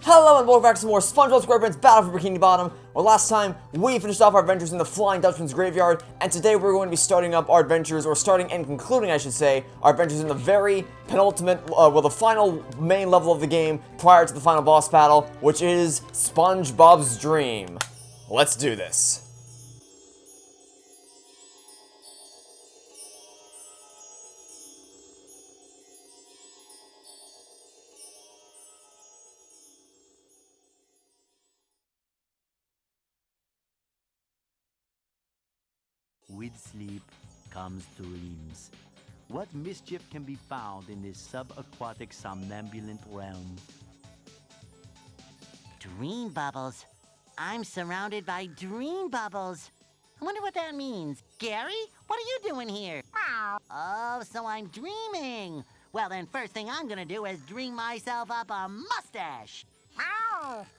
Hello and welcome back to some more Spongebob Squarepants Battle for Bikini Bottom, where last time we finished off our adventures in the Flying Dutchman's Graveyard, and today we're going to be starting up our adventures, or starting and concluding, I should say, our adventures in the very penultimate, the final main level of the game prior to the final boss battle, which is Spongebob's Dream. Let's do this. With sleep comes dreams. What mischief can be found in this subaquatic somnambulant realm? Dream bubbles. I'm surrounded by dream bubbles. I wonder what that means. Gary, what are you doing here? Oh, so I'm dreaming. Well, then first thing I'm gonna do is dream myself up a mustache.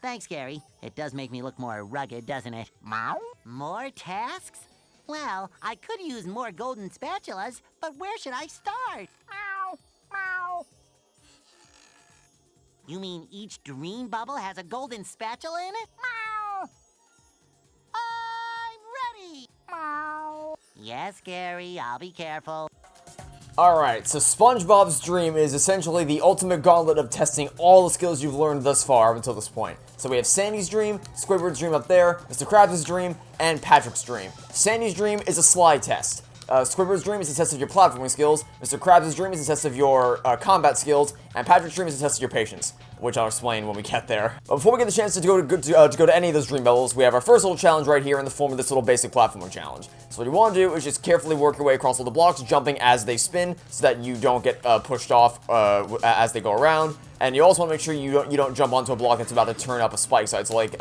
Thanks, Gary. It does make me look more rugged, doesn't it? More tasks? Well, I could use more golden spatulas, but where should I start? You mean each dream bubble has a golden spatula in it? I'm ready! Yes, Gary, I'll be careful. Alright, so Spongebob's Dream is essentially the ultimate gauntlet of testing all the skills you've learned thus far up until this point. So we have Sandy's Dream, Squidward's Dream up there, Mr. Krabs' Dream, and Patrick's Dream. Sandy's Dream is a slide test. Squidward's Dream is a test of your platforming skills, Mr. Krabs' Dream is a test of your combat skills, and Patrick's Dream is a test of your patience, which I'll explain when we get there. But before we get the chance to go to any of those dream levels, we have our first little challenge right here in the form of this little basic platforming challenge. So what you want to do is just carefully work your way across all the blocks, jumping as they spin, so that you don't get pushed off as they go around. And you also want to make sure you don't jump onto a block that's about to turn up a spike side. So like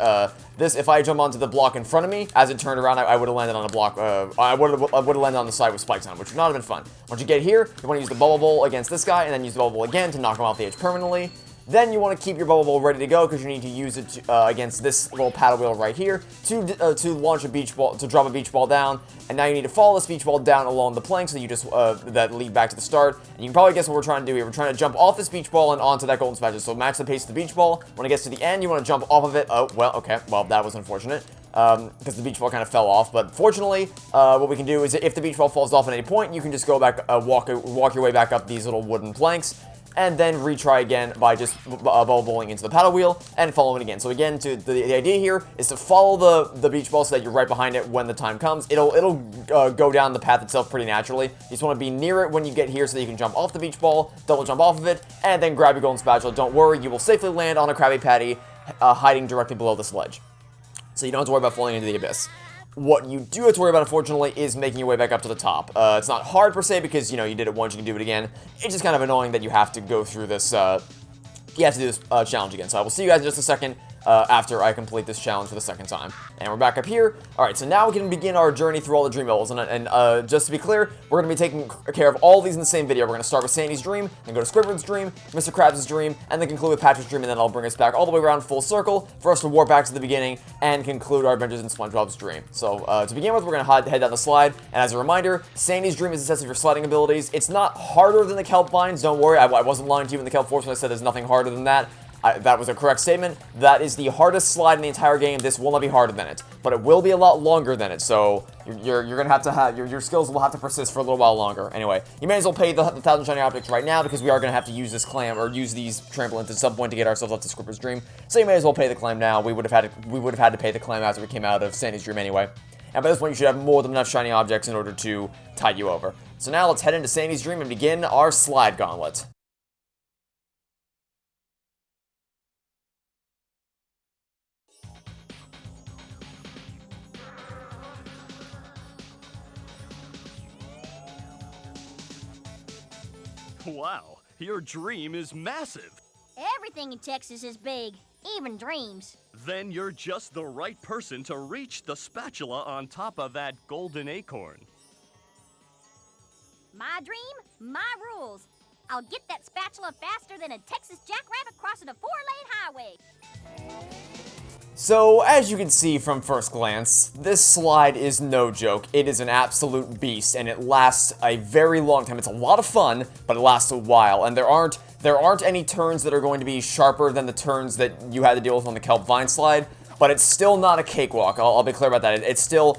this, if I jump onto the block in front of me, as it turned around, I would have landed on a block. I would have landed on the side with spikes on it, which would not have been fun. Once you get here, you want to use the bubble bowl against this guy, and then use the bubble bowl again to knock him off the edge permanently. Then you want to keep your bubble bowl ready to go because you need to use it against this little paddle wheel right here to launch a beach ball, to drop a beach ball down. And now you need to follow this beach ball down along the planks that you just that lead back to the start. And you can probably guess what we're trying to do here. We're trying to jump off this beach ball and onto that golden spatula. So match the pace of the beach ball. When it gets to the end, you want to jump off of it. Oh, well, okay. Well, that was unfortunate because the beach ball kind of fell off. But fortunately, what we can do is if the beach ball falls off at any point, you can just go back, walk your way back up these little wooden planks, and then retry again by just bubble bowling into the paddle wheel and following it again. So again, the idea here is to follow the beach ball so that you're right behind it when the time comes. It'll go down the path itself pretty naturally. You just want to be near it when you get here so that you can jump off the beach ball, double jump off of it, and then grab your golden spatula. Don't worry, you will safely land on a Krabby Patty hiding directly below this ledge. So you don't have to worry about falling into the abyss. What you do have to worry about, unfortunately, is making your way back up to the top. It's not hard, per se, because, you know, you did it once, you can do it again. It's just kind of annoying that you have to go through this, challenge again. So I will see you guys in just a second after I complete this challenge for the second time. And we're back up here. Alright, so now we can begin our journey through all the dream levels. And just to be clear, we're going to be taking care of all these in the same video. We're going to start with Sandy's Dream, then go to Squidward's Dream, Mr. Krabs' Dream, and then conclude with Patrick's Dream, and then I'll bring us back all the way around full circle for us to warp back to the beginning and conclude our adventures in Spongebob's Dream. So, to begin with, we're going to head down the slide, and as a reminder, Sandy's Dream is a test of your sliding abilities. It's not harder than the kelp vines, don't worry, I wasn't lying to you in the kelp force when I said there's nothing harder than that. That was a correct statement. That is the hardest slide in the entire game. This will not be harder than it, but it will be a lot longer than it. So you're gonna have to your skills will have to persist for a little while longer. Anyway, you may as well pay the 1,000 shiny objects right now because we are gonna have to use this clam or use these trampolines at some point to get ourselves up to Squidward's Dream. So you may as well pay the clam now. We would have had to pay the clam after we came out of Sandy's Dream anyway. And by this point, you should have more than enough shiny objects in order to tide you over. So now let's head into Sandy's Dream and begin our slide gauntlet. Wow, your dream is massive. Everything in Texas is big, even dreams. Then you're just the right person to reach the spatula on top of that golden acorn. My dream, my rules. I'll get that spatula faster than a Texas jackrabbit crossing a 4-lane highway. So, as you can see from first glance, this slide is no joke. It is an absolute beast, and it lasts a very long time. It's a lot of fun, but it lasts a while, and there aren't There aren't any turns that are going to be sharper than the turns that you had to deal with on the Kelp Vine slide, but it's still not a cakewalk. I'll be clear about that. It's still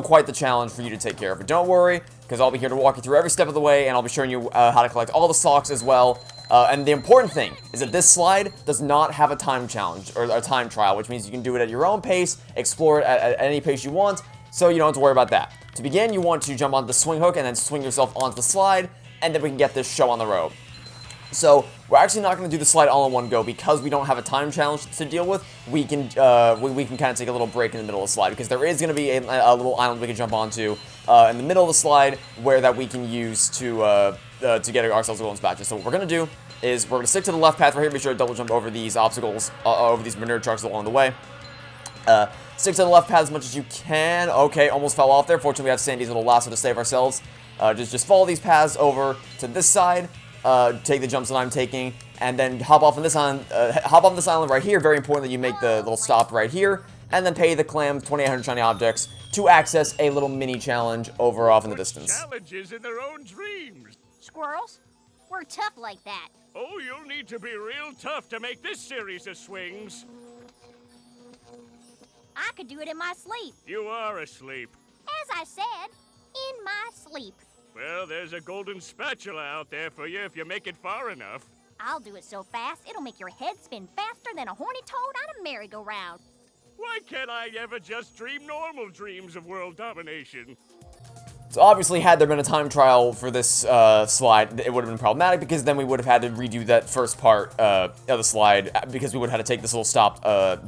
quite the challenge for you to take care of. But don't worry, because I'll be here to walk you through every step of the way, and I'll be showing you how to collect all the socks as well. And the important thing is that this slide does not have a time challenge, or a time trial, which means you can do it at your own pace, explore it at any pace you want, so you don't have to worry about that. To begin, you want to jump onto the swing hook and then swing yourself onto the slide, and then we can get this show on the road. So, we're actually not going to do the slide all in one go because we don't have a time challenge to deal with. We can kind of take a little break in the middle of the slide because there is going to be a little island we can jump onto in the middle of the slide where that we can use to get ourselves a golden spatula. So what we're going to do is we're going to stick to the left path right here. Be sure to double jump over these obstacles, over these manure trucks along the way. Stick to the left path as much as you can. Okay, almost fell off there. Fortunately, we have Sandy's little lasso to save ourselves. Just follow these paths over to this side. Take the jumps that I'm taking, and then hop off on this island. Hop on this island right here. Very important that you make the little stop right here, and then pay the clam 2,800 shiny objects to access a little mini challenge over off in the distance. Challenges in their own dreams. Squirrels, we're tough like that. Oh, you'll need to be real tough to make this series of swings. I could do it in my sleep. You are asleep. As I said, in my sleep. Well, there's a golden spatula out there for you if you make it far enough. I'll do it so fast, it'll make your head spin faster than a horny toad on a merry-go-round. Why can't I ever just dream normal dreams of world domination? So obviously, had there been a time trial for this slide, it would have been problematic because then we would have had to redo that first part of the slide because we would have had to take this little stop,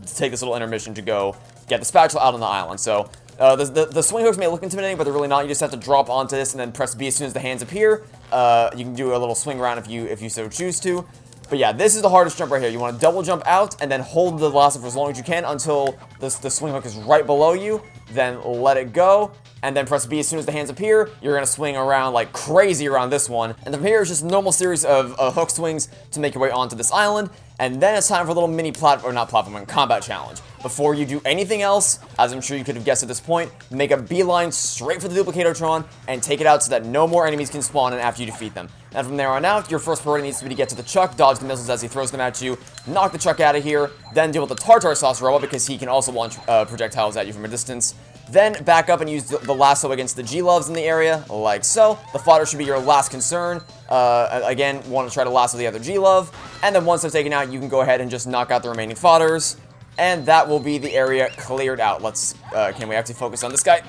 take this little intermission to go get the spatula out on the island. So the swing hooks may look intimidating, but they're really not. You just have to drop onto this and then press B as soon as the hands appear. You can do a little swing around if you so choose to. But yeah, this is the hardest jump right here. You want to double jump out and then hold the lasso for as long as you can until the swing hook is right below you. Then let it go, and then press B as soon as the hands appear. You're going to swing around like crazy around this one. And from here is just a normal series of hook swings to make your way onto this island. And then it's time for a little mini combat challenge. Before you do anything else, as I'm sure you could have guessed at this point, make a beeline straight for the Duplicatotron and take it out so that no more enemies can spawn in after you defeat them. And from there on out, your first priority needs to be to get to the Chuck, dodge the missiles as he throws them at you, knock the Chuck out of here, then deal with the Tartar Sauce robot because he can also launch projectiles at you from a distance. Then back up and use the lasso against the G-Loves in the area, like so. The fodder should be your last concern. Again, want to try to lasso the other G-Love. And then once they're taken out, you can go ahead and just knock out the remaining fodders. And that will be the area cleared out. Let's, can we actually focus on this guy?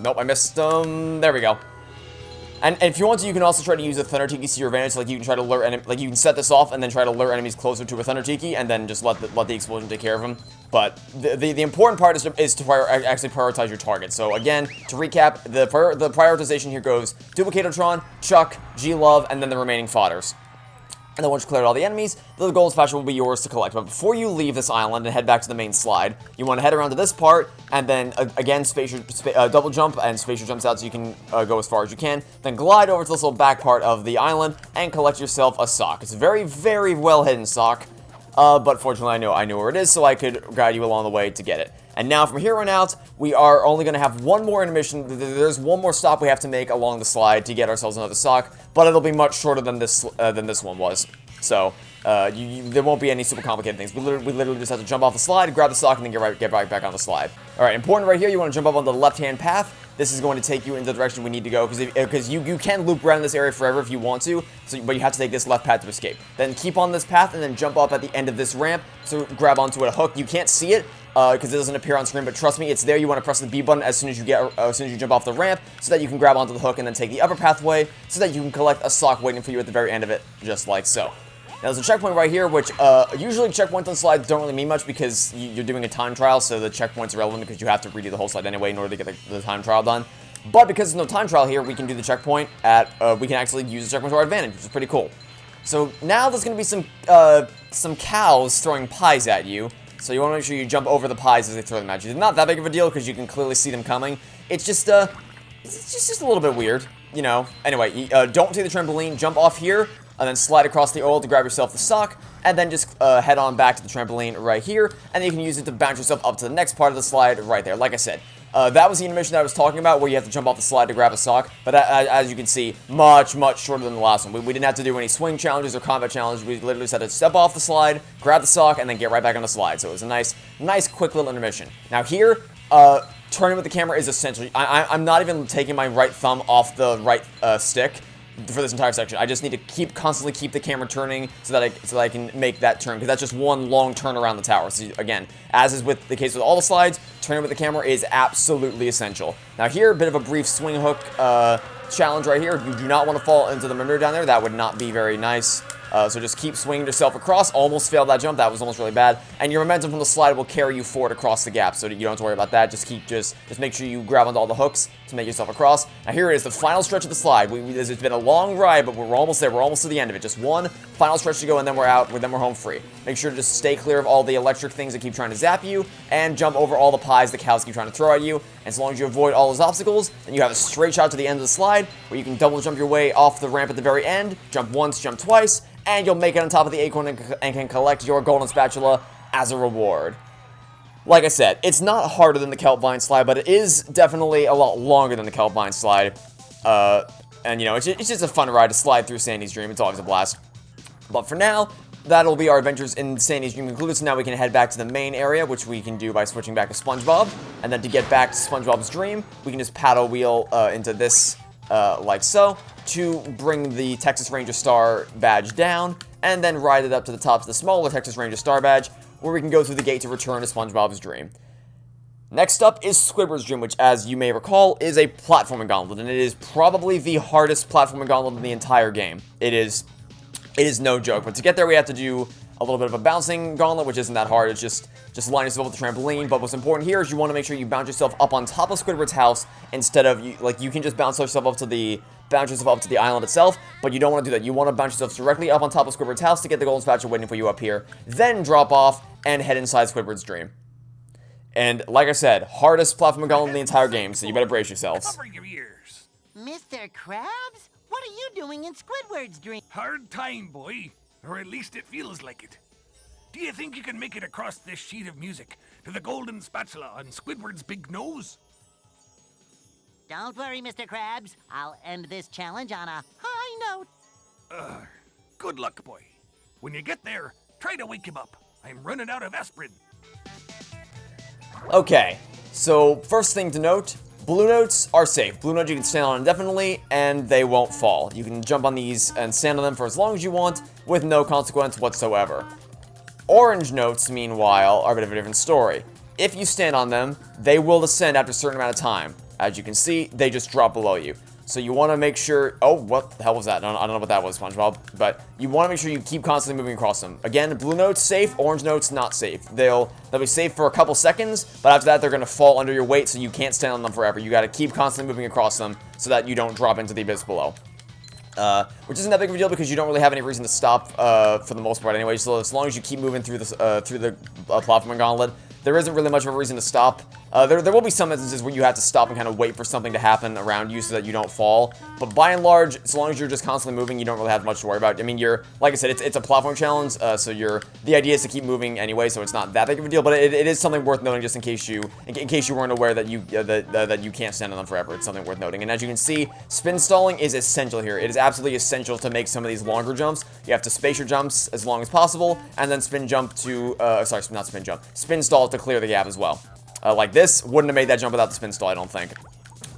Nope, I missed him. There we go. And if you want to, you can also try to use the Thunder Tiki to your advantage. Like, you can try to lure, like, you can set this off and then try to lure enemies closer to a Thunder Tiki and then just let the explosion take care of them. But the important part is to actually prioritize your target. So again, to recap, the prioritization here goes Duplicatotron, Chuck, G-Love, and then the remaining fodders. And then once you clear all the enemies, the golden spatula will be yours to collect. But before you leave this island and head back to the main slide, you want to head around to this part, and then again double jump and space your jumps out so you can go as far as you can. Then glide over to this little back part of the island and collect yourself a sock. It's a very, very well hidden sock, but fortunately I knew where it is, so I could guide you along the way to get it. And now from here on out, we are only going to have one more intermission. There's one more stop we have to make along the slide to get ourselves another sock, but it'll be much shorter than this one was. So there won't be any super complicated things. We literally just have to jump off the slide, grab the sock, and then get right back on the slide. All right, important right here. You want to jump up on the left-hand path. This is going to take you in the direction we need to go because you can loop around this area forever if you want to. But you have to take this left path to escape. Then keep on this path and then jump up at the end of this ramp. So grab onto a hook. You can't see it because it doesn't appear on screen, but trust me, it's there. You want to press the B button as soon as you jump off the ramp, so that you can grab onto the hook and then take the upper pathway, so that you can collect a sock waiting for you at the very end of it, just like so. Now there's a checkpoint right here, which usually checkpoints on slides don't really mean much because you're doing a time trial, so the checkpoint's irrelevant because you have to redo the whole slide anyway in order to get the time trial done. But because there's no time trial here, we can do the checkpoint we can actually use the checkpoint to our advantage, which is pretty cool. So now there's going to be some cows throwing pies at you. So you want to make sure you jump over the pies as they throw them at you. It's not that big of a deal because you can clearly see them coming. It's just a little bit weird, you know. Anyway, don't take the trampoline. Jump off here and then slide across the oil to grab yourself the sock, and then just head on back to the trampoline right here, and then you can use it to bounce yourself up to the next part of the slide right there. Like I said, That was the animation that I was talking about, where you have to jump off the slide to grab a sock. But as you can see, much shorter than the last one. We didn't have to do any swing challenges or combat challenges. We literally just had to step off the slide, grab the sock, and then get right back on the slide. So it was a nice, quick little intermission. Now here, turning with the camera is essential. I'm not even taking my right thumb off the right stick for this entire section. I just need to constantly keep the camera turning so that I can make that turn, because that's just one long turn around the tower. So again, as is with the case with all the slides, turning with the camera is absolutely essential. Now here, a bit of a brief swing hook challenge right here. You do not want to fall into the mirror down there. That would not be very nice. So just keep swinging yourself across. Almost failed that jump. That was almost really bad. And your momentum from the slide will carry you forward across the gap, so you don't have to worry about that. Just make sure you grab onto all the hooks to make yourself across. Now here it is, the final stretch of the slide. It's been a long ride, but we're almost there. We're almost to the end of it. Just one final stretch to go, and then we're out. Then we're home free. Make sure to just stay clear of all the electric things that keep trying to zap you, and jump over all the pies the cows keep trying to throw at you. And so long as you avoid all those obstacles, then you have a straight shot to the end of the slide, where you can double jump your way off the ramp at the very end. Jump once, jump twice, and you'll make it on top of the acorn and can collect your golden spatula as a reward. Like I said, it's not harder than the kelp vine slide, but it is definitely a lot longer than the kelp vine slide. And, you know, it's just a fun ride to slide through Sandy's Dream. It's always a blast. But for now, that'll be our adventures in Sandy's Dream concluded. So now we can head back to the main area, which we can do by switching back to SpongeBob. And then to get back to SpongeBob's Dream, we can just paddle wheel into this like so, to bring the Texas Ranger Star badge down, and then ride it up to the top of the smaller Texas Ranger Star badge, where we can go through the gate to return to SpongeBob's Dream. Next up is Squidward's Dream, which, as you may recall, is a platforming gauntlet, and it is probably the hardest platforming gauntlet in the entire game. It is no joke, but to get there we have to do a little bit of a bouncing gauntlet, which isn't that hard. It's just line yourself with the trampoline. But what's important here is you want to make sure you bounce yourself up on top of Squidward's house instead of, you can just bounce yourself up to the island itself, but you don't want to do that. You want to bounce yourself directly up on top of Squidward's house to get the golden spatula waiting for you up here, then drop off and head inside Squidward's Dream. And like I said, hardest platforming gauntlet in the entire game, so you better brace yourselves. Cover your ears. Mr. Krabs, what are you doing in Squidward's Dream? Hard time, boy. Or at least it feels like it. Do you think you can make it across this sheet of music to the golden spatula on Squidward's big nose? Don't worry, Mr. Krabs. I'll end this challenge on a high note. Good luck, boy. When you get there, try to wake him up. I'm running out of aspirin. Okay, so first thing to note, blue notes are safe. Blue notes you can stand on indefinitely, and they won't fall. You can jump on these and stand on them for as long as you want, with no consequence whatsoever. Orange notes, meanwhile, are a bit of a different story. If you stand on them, they will descend after a certain amount of time. As you can see, they just drop below you. So you want to make sure... Oh, what the hell was that? I don't know what that was, SpongeBob. But you want to make sure you keep constantly moving across them. Again, blue notes safe, orange notes not safe. They'll be safe for a couple seconds, but after that they're going to fall under your weight, so you can't stand on them forever. You got to keep constantly moving across them so that you don't drop into the abyss below. Which isn't that big of a deal because you don't really have any reason to stop for the most part anyway. So as long as you keep moving through this through the platforming gauntlet, there isn't really much of a reason to stop. There will be some instances where you have to stop and kind of wait for something to happen around you so that you don't fall. But by and large, as long as you're just constantly moving, you don't really have much to worry about. I mean, like I said, it's a platform challenge, so the idea is to keep moving anyway, so it's not that big of a deal. But it is something worth noting just in case you weren't aware that you can't stand on them forever. It's something worth noting. And as you can see, spin stalling is essential here. It is absolutely essential to make some of these longer jumps. You have to space your jumps as long as possible, and then spin stall to clear the gap as well. Like this, wouldn't have made that jump without the spin stall, I don't think.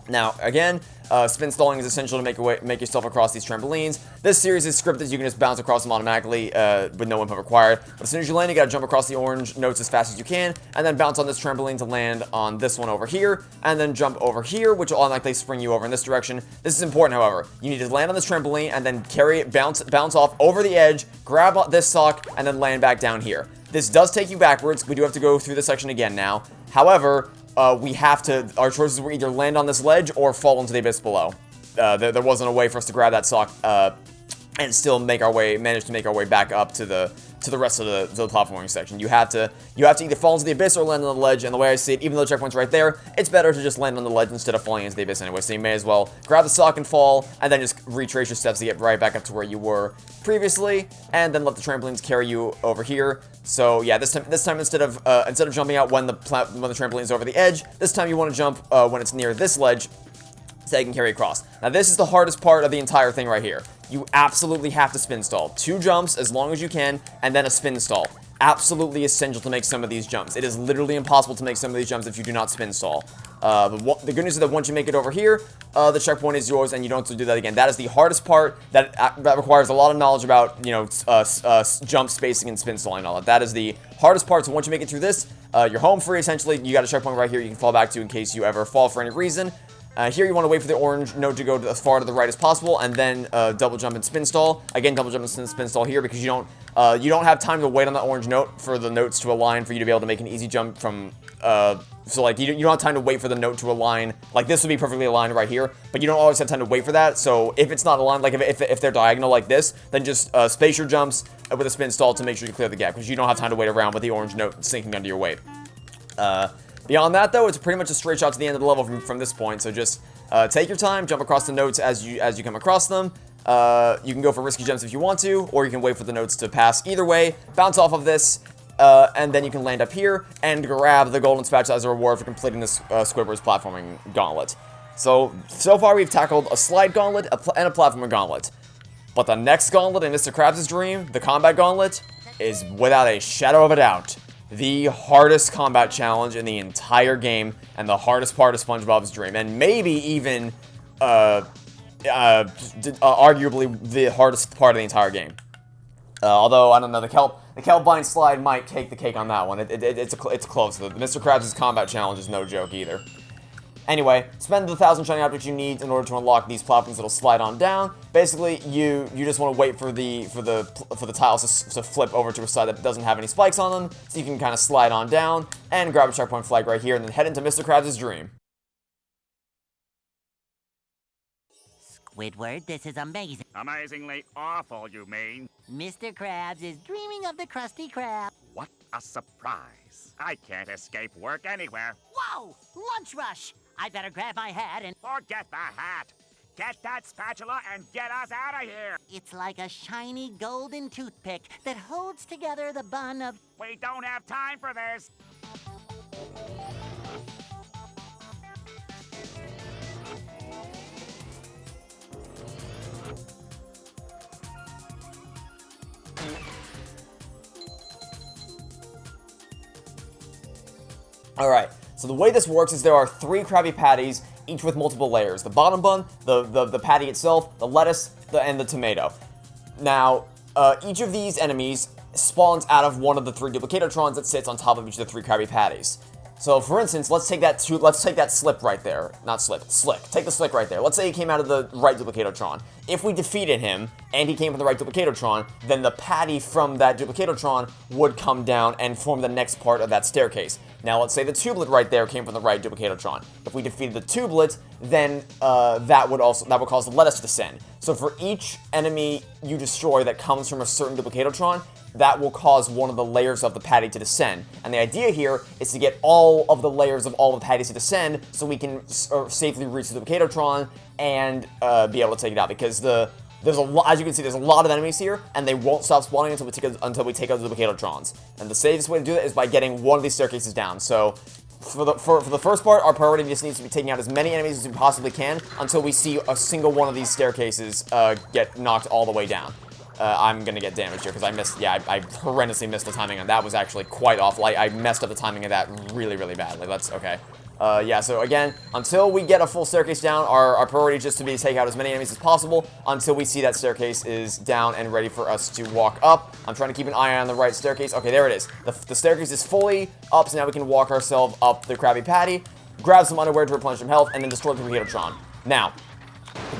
Now, again, spin stalling is essential to make yourself across these trampolines. This series is scripted, you can just bounce across them automatically with no input required. But as soon as you land, you gotta jump across the orange notes as fast as you can, and then bounce on this trampoline to land on this one over here, and then jump over here, which will automatically spring you over in this direction. This is important, however. You need to land on this trampoline, and then bounce off over the edge, grab this sock, and then land back down here. This does take you backwards. We do have to go through this section again now. However, our choices were either land on this ledge or fall into the abyss below. There wasn't a way for us to grab that sock and still manage to make our way back up to the to the rest of the platforming section. You have to either fall into the abyss or land on the ledge, and the way I see it, even though the checkpoint's right there, it's better to just land on the ledge instead of falling into the abyss anyway, so you may as well grab the sock and fall, and then just retrace your steps to get right back up to where you were previously, and then let the trampolines carry you over here. So yeah, this time instead of jumping out when the trampoline is over the edge, this time you want to jump when it's near this ledge, so you can carry across. Now this is the hardest part of the entire thing right here. You absolutely have to spin stall. 2 jumps as long as you can, and then a spin stall. Absolutely essential to make some of these jumps. It is literally impossible to make some of these jumps if you do not spin stall. The good news is that once you make it over here, the checkpoint is yours, and you don't have to do that again. That is the hardest part. That requires a lot of knowledge about, you know, jump spacing and spin stalling and all that. That is the hardest part. So once you make it through this, you're home free essentially. You got a checkpoint right here you can fall back to in case you ever fall for any reason. Here you want to wait for the orange node to go as far to the right as possible, and then double jump and spin stall. Again, double jump and spin stall here because you don't have time to wait on the orange note for the notes to align for you to be able to make an easy jump from. So like you don't have time to wait for the note to align. Like this would be perfectly aligned right here, but you don't always have time to wait for that. So if it's not aligned, like if they're diagonal like this, then just space your jumps with a spin stall to make sure you clear the gap because you don't have time to wait around with the orange note sinking under your weight. Beyond that, though, it's pretty much a straight shot to the end of the level from this point. So just take your time, jump across the notes as you come across them. You can go for risky jumps if you want to, or you can wait for the notes to pass. Either way, bounce off of this, and then you can land up here and grab the golden spatula as a reward for completing this Squidward's platforming gauntlet. So far we've tackled a slide gauntlet and a platforming gauntlet. But the next gauntlet in Mr. Krabs' dream, the combat gauntlet, is without a shadow of a doubt the hardest combat challenge in the entire game, and the hardest part of SpongeBob's dream, and maybe even, arguably the hardest part of the entire game. Although, I don't know, the kelp bind slide might take the cake on that one. It's close. The Mr. Krabs' combat challenge is no joke either. Anyway, spend the 1,000 shiny objects you need in order to unlock these platforms that'll slide on down. Basically, you just want to wait for the tiles to flip over to a side that doesn't have any spikes on them, so you can kind of slide on down and grab a checkpoint flag right here, and then head into Mr. Krabs' dream. Squidward, this is amazing. Amazingly awful, you mean? Mr. Krabs is dreaming of the Krusty Krab. What a surprise. I can't escape work anywhere. Whoa! Lunch rush! I better grab my hat and... Forget the hat. Get that spatula and get us out of here. It's like a shiny golden toothpick that holds together the bun of... We don't have time for this. Alright, so the way this works is there are 3 Krabby Patties, each with multiple layers. The bottom bun, the patty itself, the lettuce, and the tomato. Now, each of these enemies spawns out of one of the 3 Duplicatotrons that sits on top of each of the 3 Krabby Patties. So, for instance, let's take that slip right there. Not slip, slick. Take the slick right there. Let's say he came out of the right Duplicatotron. If we defeated him, and he came from the right Duplicatotron, then the patty from that Duplicatotron would come down and form the next part of that staircase. Now, let's say the tublet right there came from the right Duplicatotron. If we defeated the tublet, then that would cause the lettuce to descend. So for each enemy you destroy that comes from a certain Duplicatotron, that will cause one of the layers of the patty to descend. And the idea here is to get all of the layers of all the patties to descend so we can safely reach the Duplicatotron and be able to take it out. Because there's a lot, as you can see, there's a lot of enemies here, and they won't stop spawning until we take out the Duplicatotrons. And the safest way to do that is by getting one of these staircases down. So for the first part, our priority just needs to be taking out as many enemies as we possibly can until we see a single one of these staircases get knocked all the way down. I'm gonna get damaged here because I missed, yeah, I horrendously missed the timing on that. Was actually quite awful. I messed up the timing of that really, really badly. That's okay. Yeah, so again, until we get a full staircase down, our priority is just to take out as many enemies as possible until we see that staircase is down and ready for us to walk up. I'm trying to keep an eye on the right staircase. Okay, there it is. The staircase is fully up, so now we can walk ourselves up the Krabby Patty, grab some underwear to replenish some health, and then destroy the Duplicatotron. Now,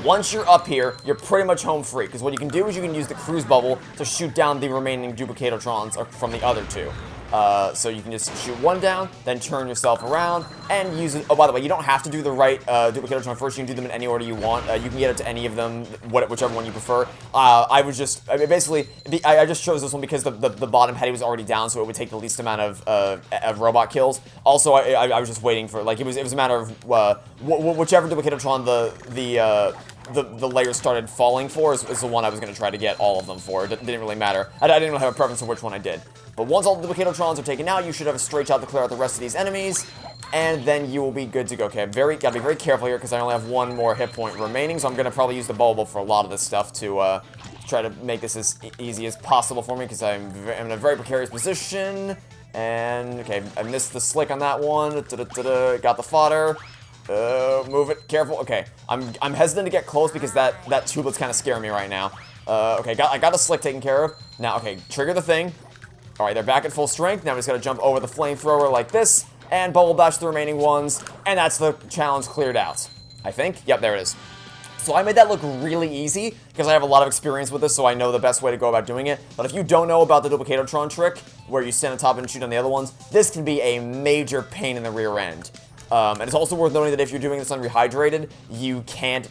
once you're up here, you're pretty much home free, because what you can do is you can use the cruise bubble to shoot down the remaining Duplicatotrons from the other 2. So you can just shoot one down, then turn yourself around, and use it. Oh, by the way, you don't have to do the right Duplicatotron first. You can do them in any order you want. You can get it to any of them, whichever one you prefer. I just chose this one because the bottom petty was already down, so it would take the least amount of robot kills. Also, I was just waiting for, like, it was a matter of whichever Duplicatotron the layers started falling for is the one I was going to try to get all of them for. It didn't really matter. I didn't really have a preference for which one I did. But once all the Duplicatotrons are taken out, you should have a straight shot to clear out the rest of these enemies, and then you will be good to go. Okay, gotta be very careful here because I only have one more hit point remaining, so I'm gonna probably use the bubble for a lot of this stuff to try to make this as easy as possible for me because I'm in a very precarious position. And okay, I missed the slick on that one. Got the fodder. Move it, careful. Okay, I'm hesitant to get close because that tublet's kind of scaring me right now. Okay, I got the slick taken care of. Now, okay, trigger the thing. All right, they're back at full strength. Now we just gotta jump over the flamethrower like this and bubble bash the remaining ones, and that's the challenge cleared out. I think. Yep, there it is. So I made that look really easy because I have a lot of experience with this, so I know the best way to go about doing it. But if you don't know about the Duplicatotron trick, where you stand on top and shoot on the other ones, this can be a major pain in the rear end. And it's also worth noting that if you're doing this unrehydrated, you can't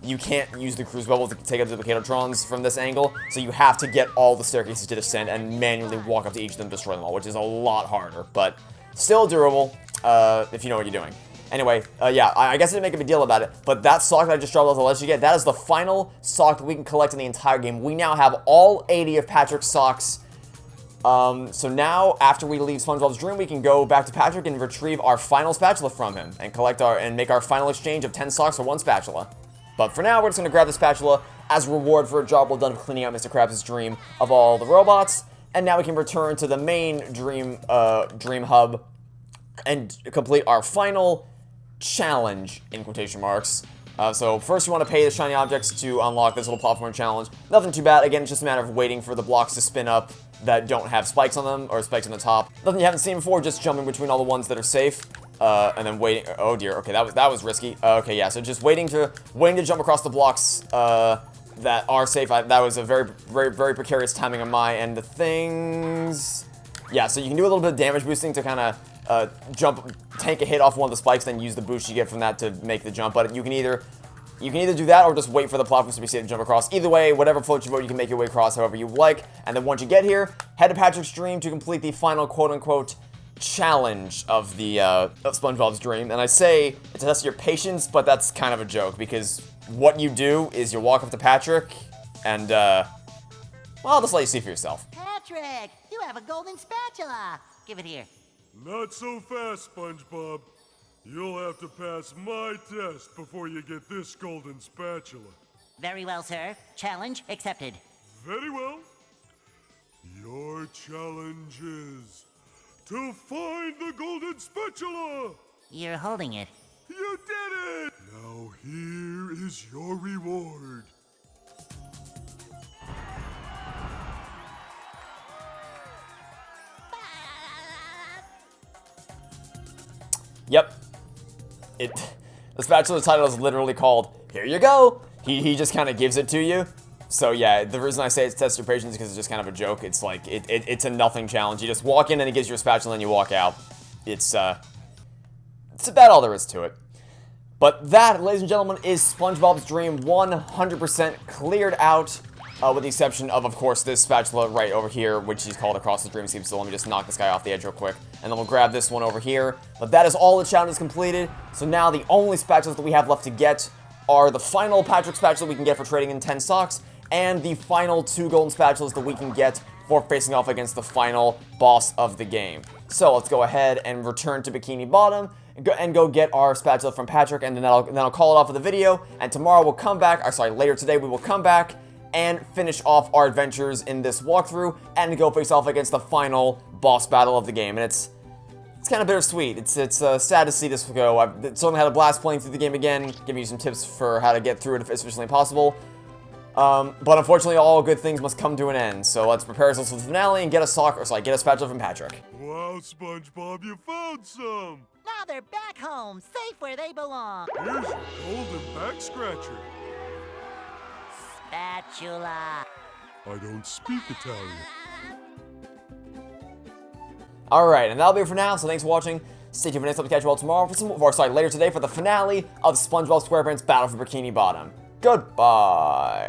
use the cruise bubbles to take out the Duplicatotrons from this angle, so you have to get all the staircases to descend and manually walk up to each of them, destroy them all, which is a lot harder, but still doable, if you know what you're doing. Anyway, yeah, I guess I didn't make a big deal about it, but that sock that I just dropped off the ledge to get, that is the final sock that we can collect in the entire game. We now have all 80 of Patrick's socks. So now, after we leave SpongeBob's Dream, we can go back to Patrick and retrieve our final spatula from him and make our final exchange of 10 socks for 1 spatula. But for now, we're just going to grab the spatula as a reward for a job well done of cleaning out Mr. Krabs' dream of all the robots. And now we can return to the main dream hub and complete our final challenge, in quotation marks. So first you want to pay the shiny objects to unlock this little platform challenge. Nothing too bad. Again, it's just a matter of waiting for the blocks to spin up that don't have spikes on them, or spikes on the top. Nothing you haven't seen before, just jumping between all the ones that are safe. And then waiting. Oh dear. Okay, that was risky. Okay, yeah. So just waiting to jump across the blocks that are safe. That was a very precarious timing on my end of things. Yeah. So you can do a little bit of damage boosting to kind of tank a hit off one of the spikes, then use the boost you get from that to make the jump. But you can either do that or just wait for the platforms to be safe to jump across. Either way, whatever floats your boat, you can make your way across however you like. And then once you get here, head to Patrick's Dream to complete the final quote-unquote challenge of the of SpongeBob's Dream. And I say to test your patience, but that's kind of a joke because what you do is you walk up to Patrick and, well, I'll just let you see for yourself. Patrick, you have a golden spatula. Give it here. Not so fast, SpongeBob. You'll have to pass my test before you get this golden spatula. Very well, sir. Challenge accepted. Very well. Your challenge is to find the golden spatula. You're holding it. You did it! Now here is your reward. Yep. The spatula title is literally called, here you go. He just kind of gives it to you. So yeah, the reason I say it's test your patience is because it's just kind of a joke. It's like, it's a nothing challenge. You just walk in and he gives you a spatula and you walk out. It's about all there is to it. But that, ladies and gentlemen, is SpongeBob's Dream 100% cleared out. With the exception of course, this spatula right over here, which he's called across the dreamscape. So let me just knock this guy off the edge real quick. And then we'll grab this one over here. But that is all the challenges completed. So now the only spatulas that we have left to get are the final Patrick spatula we can get for trading in 10 socks, and the final 2 golden spatulas that we can get for facing off against the final boss of the game. So let's go ahead and return to Bikini Bottom and go get our spatula from Patrick, and then I'll call it off of the video. And tomorrow we'll come back, or sorry, later today we will come back and finish off our adventures in this walkthrough and go face off against the final boss battle of the game. And it's kind of bittersweet. It's sad to see this go. I've certainly had a blast playing through the game again, giving you some tips for how to get through it as efficiently as possible. But unfortunately, all good things must come to an end. So let's prepare ourselves for the finale and get a spatula from Patrick. Wow, SpongeBob, you found some! Now they're back home, safe where they belong. Here's your golden back scratcher. Spatula. I don't speak Italian. Alright, and that'll be it for now, so thanks for watching. Stay tuned for next time to catch you all tomorrow for some, or sorry, later today for the finale of SpongeBob SquarePants Battle for Bikini Bottom. Goodbye.